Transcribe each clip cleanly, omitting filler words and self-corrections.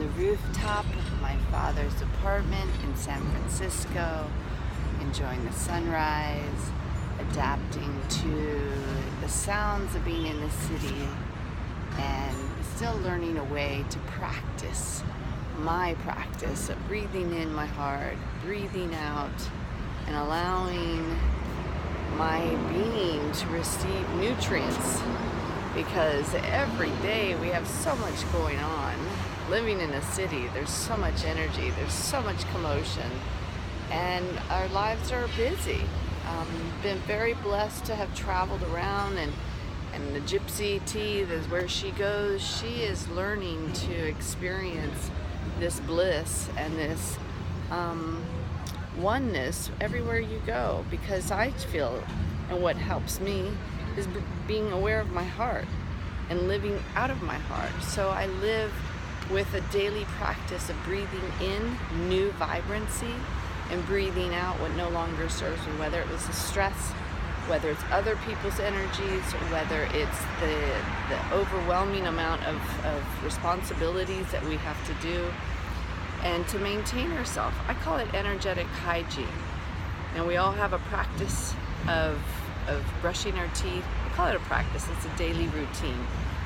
the rooftop of my father's apartment in San Francisco, enjoying the sunrise, adapting to the sounds of being in the city, and still learning a way to practice my practice of breathing in my heart, breathing out, and allowing my being to receive nutrients, because every day we have so much going on. Living in a city, there's so much energy, there's so much commotion, and our lives are busy. Been very blessed to have traveled around, and the gypsy tea is where she goes. She is learning to experience this bliss and this oneness everywhere you go, because I feel, and what helps me is being aware of my heart and living out of my heart. So I live with a daily practice of breathing in new vibrancy and breathing out what no longer serves me, whether it was the stress, whether it's other people's energies, whether it's the overwhelming amount of responsibilities that we have to do, and to maintain ourselves. I call it energetic hygiene. And we all have a practice of brushing our teeth. I call it a practice, it's a daily routine.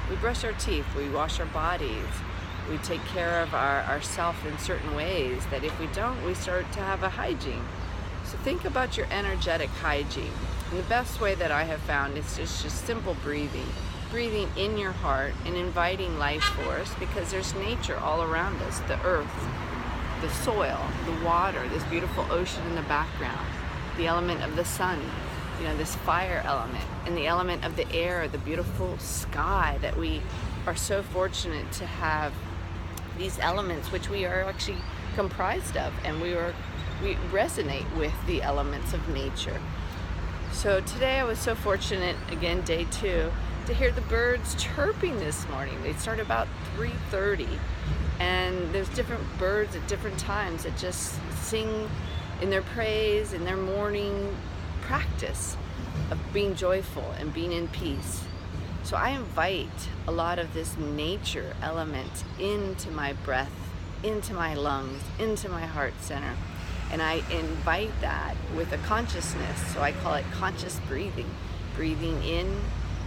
We brush our teeth, we wash our bodies, we take care of ourself in certain ways that if we don't, we start to have a hygiene. So think about your energetic hygiene. And the best way that I have found is just simple breathing. Breathing in your heart and inviting life force, because there's nature all around us, the earth, the soil, the water, this beautiful ocean in the background, the element of the sun, this fire element, and the element of the air, the beautiful sky that we are so fortunate to have. These elements which we are actually comprised of, and we resonate with the elements of nature. So today I was so fortunate, again day 2, to hear the birds chirping this morning. They start about 3:30, and there's different birds at different times that just sing in their praise, in their morning practice of being joyful and being in peace. So I invite a lot of this nature element into my breath, into my lungs, into my heart center. And I invite that with a consciousness, so I call it conscious breathing. Breathing in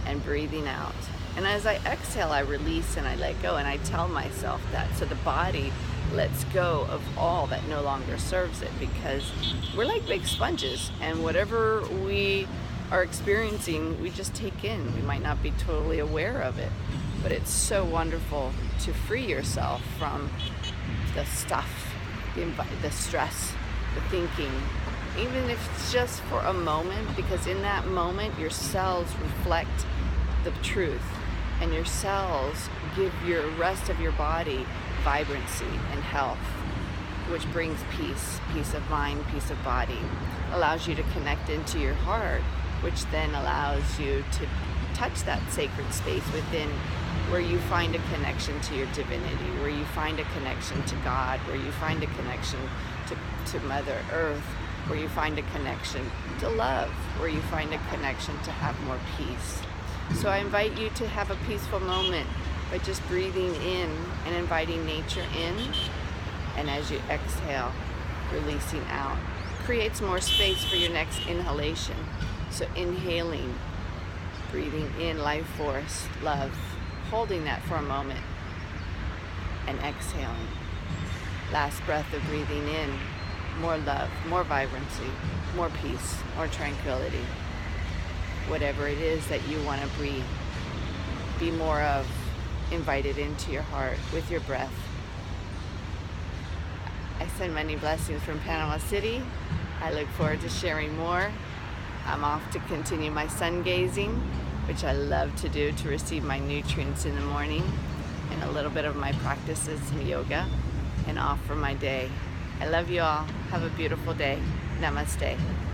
and breathing out. And as I exhale, I release and I let go, and I tell myself that. So the body lets go of all that no longer serves it, because we're like big sponges, and whatever we are experiencing, we just take in. We might not be totally aware of it, but it's so wonderful to free yourself from the stuff, the stress, the thinking, even if it's just for a moment, because in that moment your cells reflect the truth, and your cells give your rest of your body vibrancy and health, which brings peace of mind, peace of body, allows you to connect into your heart, which then allows you to touch that sacred space within, where you find a connection to your divinity, where you find a connection to God, where you find a connection to Mother Earth, where you find a connection to love, where you find a connection to have more peace. So I invite you to have a peaceful moment by just breathing in and inviting nature in, and as you exhale, releasing out. Creates more space for your next inhalation. So inhaling, breathing in life force, love, holding that for a moment, and exhaling. Last breath of breathing in, more love, more vibrancy, more peace, more tranquility. Whatever it is that you want to breathe, be more of, invite it into your heart with your breath. I send many blessings from Panama City. I look forward to sharing more. I'm off to continue my sun gazing, which I love to do to receive my nutrients in the morning, and a little bit of my practices, some yoga, and off for my day. I love you all. Have a beautiful day. Namaste.